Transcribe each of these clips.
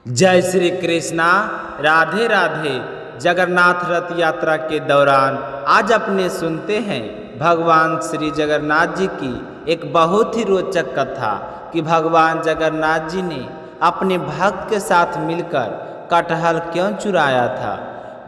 जय श्री कृष्णा। राधे राधे। जगन्नाथ रथ यात्रा के दौरान आज अपने सुनते हैं भगवान श्री जगन्नाथ जी की एक बहुत ही रोचक कथा कि भगवान जगन्नाथ जी ने अपने भक्त के साथ मिलकर कटहल क्यों चुराया था।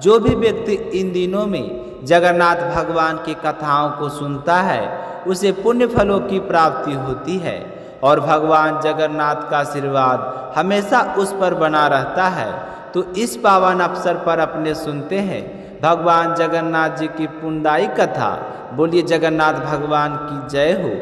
जो भी व्यक्ति इन दिनों में जगन्नाथ भगवान की कथाओं को सुनता है उसे पुण्य फलों की प्राप्ति होती है और भगवान जगन्नाथ का आशीर्वाद हमेशा उस पर बना रहता है। तो इस पावन अवसर पर अपने सुनते हैं भगवान जगन्नाथ जी की पुण्यदायी कथा। बोलिए जगन्नाथ भगवान की जय हो।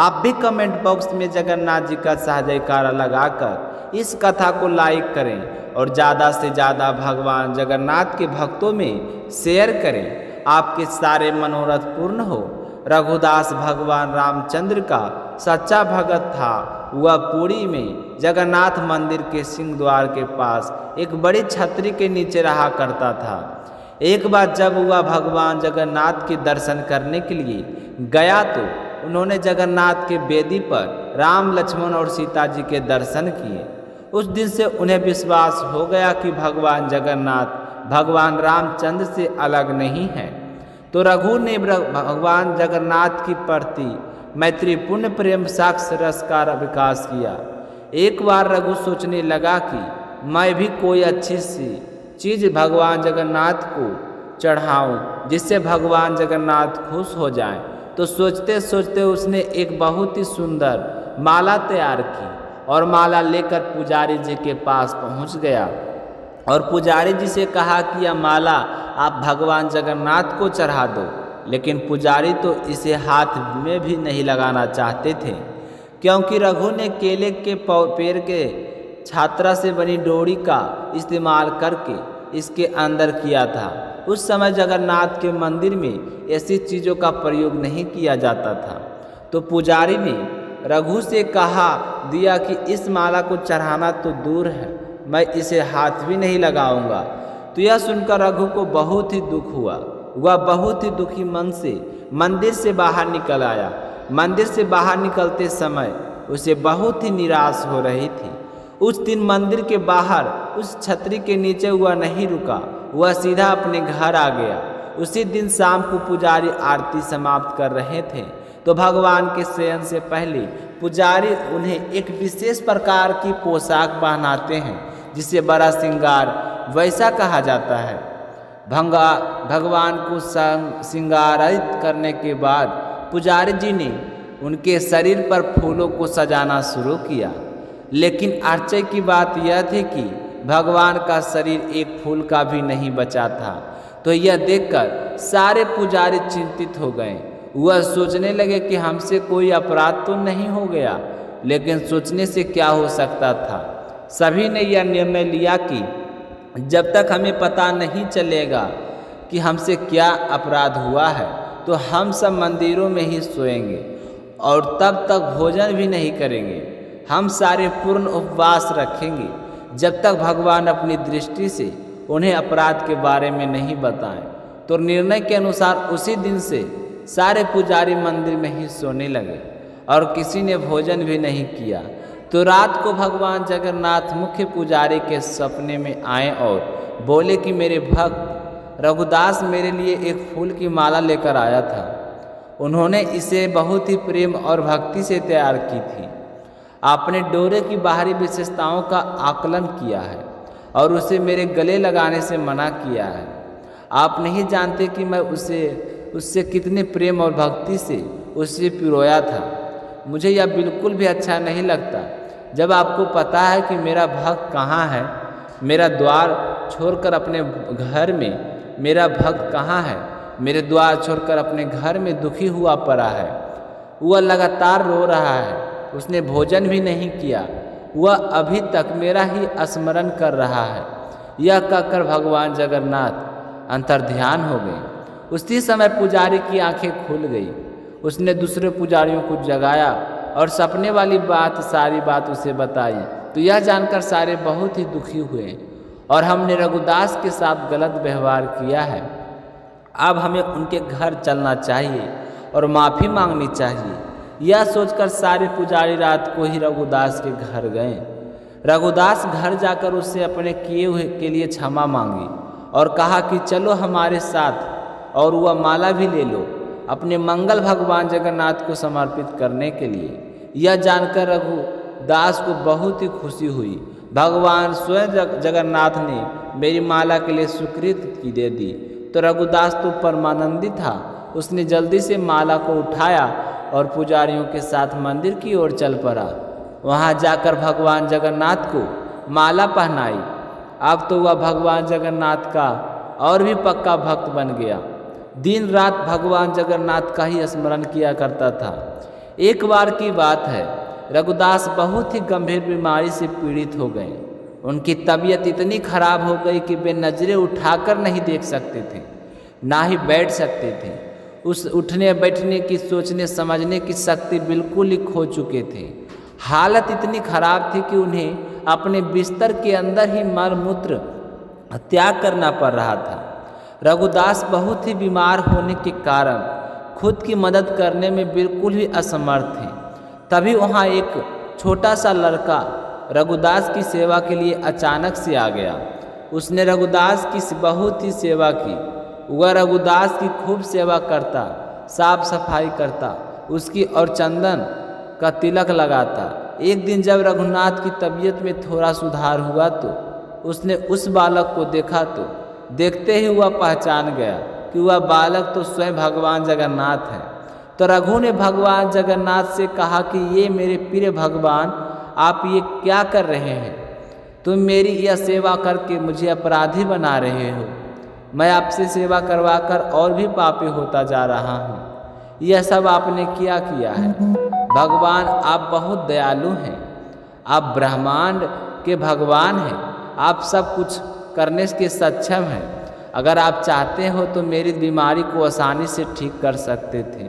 आप भी कमेंट बॉक्स में जगन्नाथ जी का जयकारा लगाकर इस कथा को लाइक करें और ज़्यादा से ज़्यादा भगवान जगन्नाथ के भक्तों में शेयर करें। आपके सारे मनोरथ पूर्ण हो। रघुदास भगवान रामचंद्र का सच्चा भगत था। वह पुरी में जगन्नाथ मंदिर के सिंह द्वार के पास एक बड़ी छतरी के नीचे रहा करता था। एक बार जब वह भगवान जगन्नाथ के दर्शन करने के लिए गया तो उन्होंने जगन्नाथ के वेदी पर राम लक्ष्मण और सीता जी के दर्शन किए। उस दिन से उन्हें विश्वास हो गया कि भगवान जगन्नाथ भगवान रामचंद्र से अलग नहीं है। तो रघु ने भगवान जगन्नाथ की प्रति मैत्रीपूर्ण प्रेम साक्ष रस का विकास किया। एक बार रघु सोचने लगा कि मैं भी कोई अच्छी सी चीज़ भगवान जगन्नाथ को चढ़ाऊं जिससे भगवान जगन्नाथ खुश हो जाएं। तो सोचते सोचते उसने एक बहुत ही सुंदर माला तैयार की और माला लेकर पुजारी जी के पास पहुंच गया और पुजारी जी से कहा कि यह माला आप भगवान जगन्नाथ को चढ़ा दो। लेकिन पुजारी तो इसे हाथ में भी नहीं लगाना चाहते थे क्योंकि रघु ने केले के पेड़ के छात्रा से बनी डोरी का इस्तेमाल करके इसके अंदर किया था। उस समय जगन्नाथ के मंदिर में ऐसी चीज़ों का प्रयोग नहीं किया जाता था। तो पुजारी ने रघु से कहा दिया कि इस माला को चढ़ाना तो दूर है, मैं इसे हाथ भी नहीं लगाऊंगा। तो यह सुनकर रघु को बहुत ही दुख हुआ। वह बहुत ही दुखी मन से मंदिर से बाहर निकल आया। मंदिर से बाहर निकलते समय उसे बहुत ही निराश हो रही थी। उस दिन मंदिर के बाहर उस छतरी के नीचे वह नहीं रुका, वह सीधा अपने घर आ गया। उसी दिन शाम को पुजारी आरती समाप्त कर रहे थे तो भगवान के शयन से पहले पुजारी उन्हें एक विशेष प्रकार की पोशाक पहनाते हैं जिसे बड़ा श्रृंगार वैसा कहा जाता है। भगवान को श्रृंगारित करने के बाद पुजारी जी ने उनके शरीर पर फूलों को सजाना शुरू किया। लेकिन आश्चर्य की बात यह थी कि भगवान का शरीर एक फूल का भी नहीं बचा था। तो यह देखकर सारे पुजारी चिंतित हो गए। वह सोचने लगे कि हमसे कोई अपराध तो नहीं हो गया, लेकिन सोचने से क्या हो सकता था। सभी ने यह निर्णय लिया कि जब तक हमें पता नहीं चलेगा कि हमसे क्या अपराध हुआ है तो हम सब मंदिरों में ही सोएंगे और तब तक भोजन भी नहीं करेंगे। हम सारे पूर्ण उपवास रखेंगे जब तक भगवान अपनी दृष्टि से उन्हें अपराध के बारे में नहीं बताएं। तो निर्णय के अनुसार उसी दिन से सारे पुजारी मंदिर में ही सोने लगे और किसी ने भोजन भी नहीं किया। तो रात को भगवान जगन्नाथ मुख्य पुजारी के सपने में आए और बोले कि मेरे भक्त रघुदास मेरे लिए एक फूल की माला लेकर आया था। उन्होंने इसे बहुत ही प्रेम और भक्ति से तैयार की थी। आपने डोरे की बाहरी विशेषताओं का आकलन किया है और उसे मेरे गले लगाने से मना किया है। आप नहीं जानते कि मैं उससे कितने प्रेम और भक्ति से उसे पिरोया था। मुझे यह बिल्कुल भी अच्छा नहीं लगता जब आपको पता है कि मेरा भक्त कहाँ है। मेरा द्वार छोड़कर अपने घर में मेरा भक्त कहाँ है। मेरे द्वार छोड़कर अपने घर में दुखी हुआ पड़ा है। वह लगातार रो रहा है, उसने भोजन भी नहीं किया, वह अभी तक मेरा ही स्मरण कर रहा है। यह कहकर भगवान जगन्नाथ अंतर्ध्यान हो गए। उसी समय पुजारी की आंखें खुल गई। उसने दूसरे पुजारियों को जगाया और सपने वाली सारी बात उसे बताई। तो यह जानकर सारे बहुत ही दुखी हुए और हमने रघुदास के साथ गलत व्यवहार किया है। अब हमें उनके घर चलना चाहिए और माफ़ी मांगनी चाहिए। यह सोचकर सारे पुजारी रात को ही रघुदास के घर गए। रघुदास घर जाकर उससे अपने किए हुए के लिए क्षमा मांगी और कहा कि चलो हमारे साथ, और वह माला भी ले लो अपने मंगल भगवान जगन्नाथ को समर्पित करने के लिए। यह जानकर रघुदास को बहुत ही खुशी हुई। भगवान स्वयं जगन्नाथ ने मेरी माला के लिए स्वीकृति दे दी। तो रघुदास तो परमानंदित था। उसने जल्दी से माला को उठाया और पुजारियों के साथ मंदिर की ओर चल पड़ा। वहाँ जाकर भगवान जगन्नाथ को माला पहनाई। अब तो वह भगवान जगन्नाथ का और भी पक्का भक्त बन गया। दिन रात भगवान जगन्नाथ का ही स्मरण किया करता था। एक बार की बात है, रघुदास बहुत ही गंभीर बीमारी से पीड़ित हो गए। उनकी तबीयत इतनी खराब हो गई कि वे नजरें उठाकर नहीं देख सकते थे, ना ही बैठ सकते थे। उस उठने बैठने की, सोचने समझने की शक्ति बिल्कुल ही खो चुके थे। हालत इतनी खराब थी कि उन्हें अपने बिस्तर के अंदर ही मल मूत्र त्याग करना पड़ रहा था। रघुदास बहुत ही बीमार होने के कारण खुद की मदद करने में बिल्कुल ही असमर्थ थे। तभी वहाँ एक छोटा सा लड़का रघुदास की सेवा के लिए अचानक से आ गया। उसने रघुदास की बहुत ही सेवा की। वह रघुदास की खूब सेवा करता, साफ सफाई करता, उसकी और चंदन का तिलक लगाता। एक दिन जब रघुनाथ की तबीयत में थोड़ा सुधार हुआ तो उसने उस बालक को देखा। तो देखते ही वह पहचान गया कि वह बालक तो स्वयं भगवान जगन्नाथ है। तो रघु ने भगवान जगन्नाथ से कहा कि ये मेरे प्रिय भगवान, आप ये क्या कर रहे हैं? तुम मेरी यह सेवा करके मुझे अपराधी बना रहे हो। मैं आपसे सेवा करवाकर और भी पापी होता जा रहा हूँ। यह सब आपने क्या किया है? भगवान, आप बहुत दयालु हैं। आप ब्रह्मांड के भगवान हैं। आप सब कुछ करने के सक्षम हैं। अगर आप चाहते हो तो मेरी बीमारी को आसानी से ठीक कर सकते थे।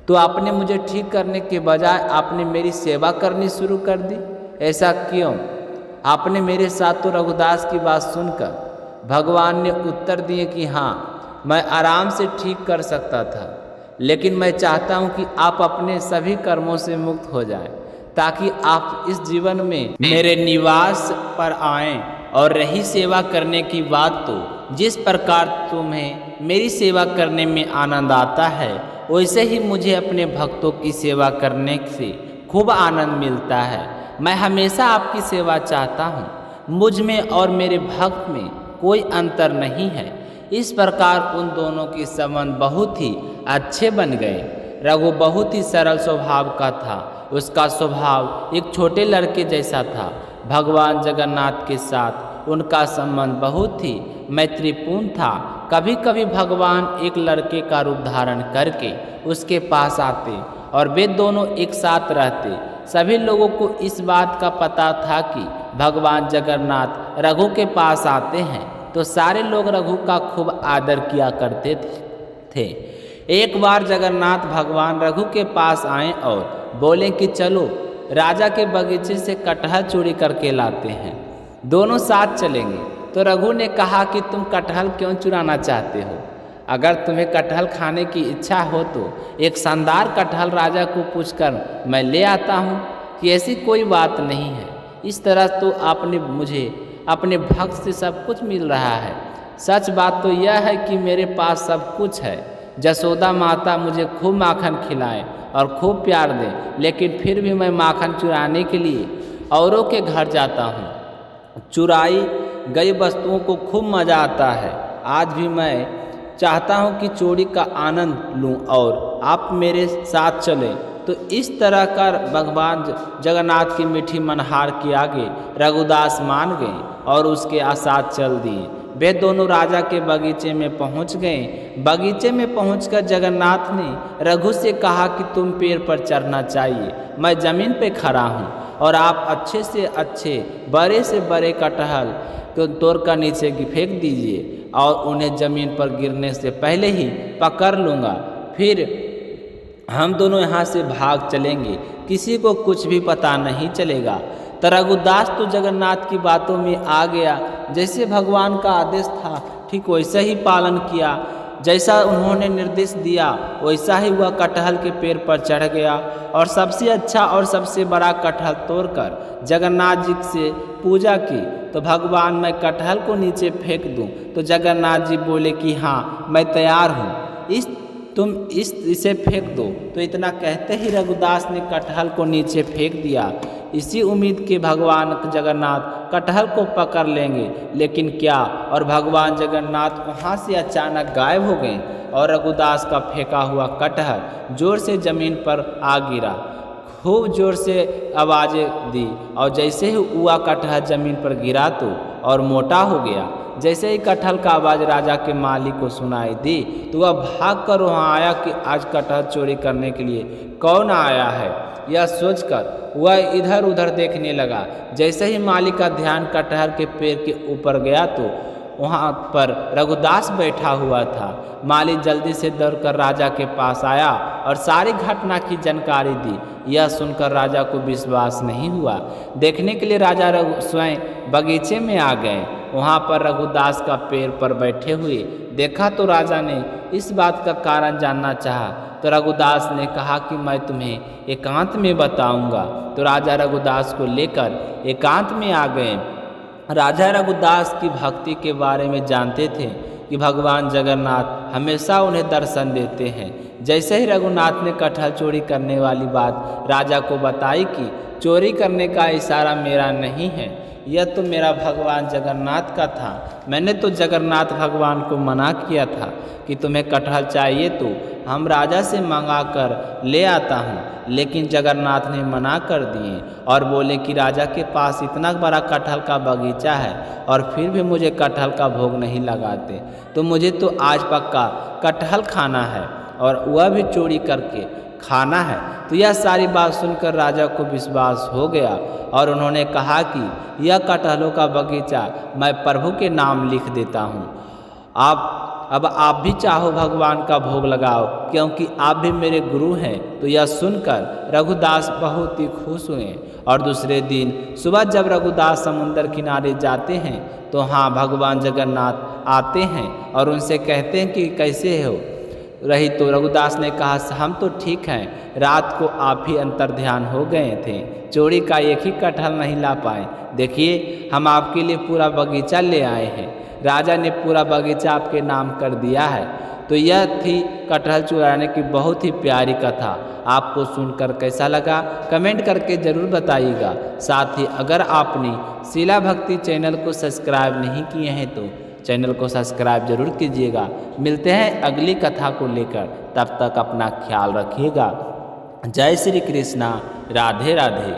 तो आपने मुझे ठीक करने के बजाय आपने मेरी सेवा करनी शुरू कर दी। ऐसा क्यों? आपने मेरे साथ तो रघुदास की बात सुनकर भगवान ने उत्तर दिए कि हाँ, मैं आराम से ठीक कर सकता था, लेकिन मैं चाहता हूँ कि आप अपने सभी कर्मों से मुक्त हो जाएं, ताकि आप इस जीवन में मेरे निवास पर आएं। और रही सेवा करने की बात, तो जिस प्रकार तुम्हें मेरी सेवा करने में आनंद आता है, वैसे ही मुझे अपने भक्तों की सेवा करने से खूब आनंद मिलता है। मैं हमेशा आपकी सेवा चाहता हूँ। मुझ में और मेरे भक्त में कोई अंतर नहीं है। इस प्रकार उन दोनों के संबंध बहुत ही अच्छे बन गए। रघु बहुत ही सरल स्वभाव का था। उसका स्वभाव एक छोटे लड़के जैसा था। भगवान जगन्नाथ के साथ उनका संबंध बहुत ही मैत्रीपूर्ण था। कभी कभी भगवान एक लड़के का रूप धारण करके उसके पास आते और वे दोनों एक साथ रहते। सभी लोगों को इस बात का पता था कि भगवान जगन्नाथ रघु के पास आते हैं, तो सारे लोग रघु का खूब आदर किया करते थे। एक बार जगन्नाथ भगवान रघु के पास आए और बोले कि चलो राजा के बगीचे से कटहल चोरी करके लाते हैं, दोनों साथ चलेंगे। तो रघु ने कहा कि तुम कटहल क्यों चुराना चाहते हो? अगर तुम्हें कटहल खाने की इच्छा हो तो एक शानदार कटहल राजा को पूछकर मैं ले आता हूँ, कि ऐसी कोई बात नहीं है। इस तरह तो आपने मुझे अपने भक्त से सब कुछ मिल रहा है। सच बात तो यह है कि मेरे पास सब कुछ है। जसोदा माता मुझे खूब माखन खिलाए और खूब प्यार दे, लेकिन फिर भी मैं माखन चुराने के लिए औरों के घर जाता हूँ। चुराई गई वस्तुओं को खूब मज़ा आता है। आज भी मैं चाहता हूँ कि चोरी का आनंद लूँ और आप मेरे साथ चलें। तो इस तरह कर भगवान जगन्नाथ की मीठी मनहार के आगे रघुदास मान गए और उसके साथ चल दिए। वे दोनों राजा के बगीचे में पहुंच गए। बगीचे में पहुंचकर जगन्नाथ ने रघु से कहा कि तुम पेड़ पर चढ़ना चाहिए, मैं ज़मीन पे खड़ा हूं और आप अच्छे से अच्छे बड़े से बड़े कटहल को तोड़कर नीचे फेंक दीजिए और उन्हें ज़मीन पर गिरने से पहले ही पकड़ लूँगा। फिर हम दोनों यहाँ से भाग चलेंगे, किसी को कुछ भी पता नहीं चलेगा। तो रघुदास तो जगन्नाथ की बातों में आ गया। जैसे भगवान का आदेश था ठीक वैसे ही पालन किया। जैसा उन्होंने निर्देश दिया वैसा ही वह कटहल के पेड़ पर चढ़ गया और सबसे अच्छा और सबसे बड़ा कटहल तोड़कर जगन्नाथ जी से पूजा की। तो भगवान, मैं कटहल को नीचे फेंक दूं? तो जगन्नाथ जी बोले कि हाँ, मैं तैयार हूँ, तुम इसे फेंक दो। तो इतना कहते ही रघुदास ने कटहल को नीचे फेंक दिया, इसी उम्मीद के भगवान जगन्नाथ कटहल को पकड़ लेंगे। लेकिन क्या, और भगवान जगन्नाथ वहाँ से अचानक गायब हो गए और रघुदास का फेंका हुआ कटहल जोर से जमीन पर आ गिरा। खूब जोर से आवाज़ें दी और जैसे ही हुआ कटहल जमीन पर गिरा तो और मोटा हो गया। जैसे ही कटहल का आवाज़ राजा के मालिक को सुनाई दी तो वह भाग कर वहाँ आया कि आज कटहल चोरी करने के लिए कौन आया है। यह सोचकर वह इधर उधर देखने लगा। जैसे ही मालिक का ध्यान कटहल के पेड़ के ऊपर गया तो वहाँ पर रघुदास बैठा हुआ था। मालिक जल्दी से दौड़कर राजा के पास आया और सारी घटना की जानकारी दी। यह सुनकर राजा को विश्वास नहीं हुआ। देखने के लिए राजा स्वयं बगीचे में आ गए। वहाँ पर रघुदास का पेड़ पर बैठे हुए देखा तो राजा ने इस बात का कारण जानना चाहा। तो रघुदास ने कहा कि मैं तुम्हें एकांत में बताऊंगा। तो राजा रघुदास को लेकर एकांत में आ गए। राजा रघुदास की भक्ति के बारे में जानते थे कि भगवान जगन्नाथ हमेशा उन्हें दर्शन देते हैं। जैसे ही रघुनाथ ने कटहल चोरी करने वाली बात राजा को बताई कि चोरी करने का इशारा मेरा नहीं है, यह तो मेरा भगवान जगन्नाथ का था। मैंने तो जगन्नाथ भगवान को मना किया था कि तुम्हें कटहल चाहिए तो हम राजा से मंगा कर ले आता हूँ, लेकिन जगन्नाथ ने मना कर दिए और बोले कि राजा के पास इतना बड़ा कटहल का बगीचा है और फिर भी मुझे कटहल का भोग नहीं लगाते, तो मुझे तो आज पक्का कटहल खाना है और वह भी चोरी करके खाना है। तो यह सारी बात सुनकर राजा को विश्वास हो गया और उन्होंने कहा कि यह कटहलों का बगीचा मैं प्रभु के नाम लिख देता हूँ। अब आप भी चाहो भगवान का भोग लगाओ, क्योंकि आप भी मेरे गुरु हैं। तो यह सुनकर रघुदास बहुत ही खुश हुए और दूसरे दिन सुबह जब रघुदास समुद्र किनारे जाते हैं तो हाँ, भगवान जगन्नाथ आते हैं और उनसे कहते हैं कि कैसे हो रही। तो रघुदास ने कहा, हम तो ठीक हैं, रात को आप ही अंतर्ध्यान हो गए थे, चोरी का एक ही कटहल नहीं ला पाए। देखिए, हम आपके लिए पूरा बगीचा ले आए हैं। राजा ने पूरा बगीचा आपके नाम कर दिया है। तो यह थी कटहल चुराने की बहुत ही प्यारी कथा। आपको सुनकर कैसा लगा कमेंट करके ज़रूर बताइएगा। साथ ही अगर आपने शिला भक्ति चैनल को सब्सक्राइब नहीं किए हैं तो चैनल को सब्सक्राइब जरूर कीजिएगा। मिलते हैं अगली कथा को लेकर, तब तक अपना ख्याल रखिएगा। जय श्री कृष्णा, राधे राधे।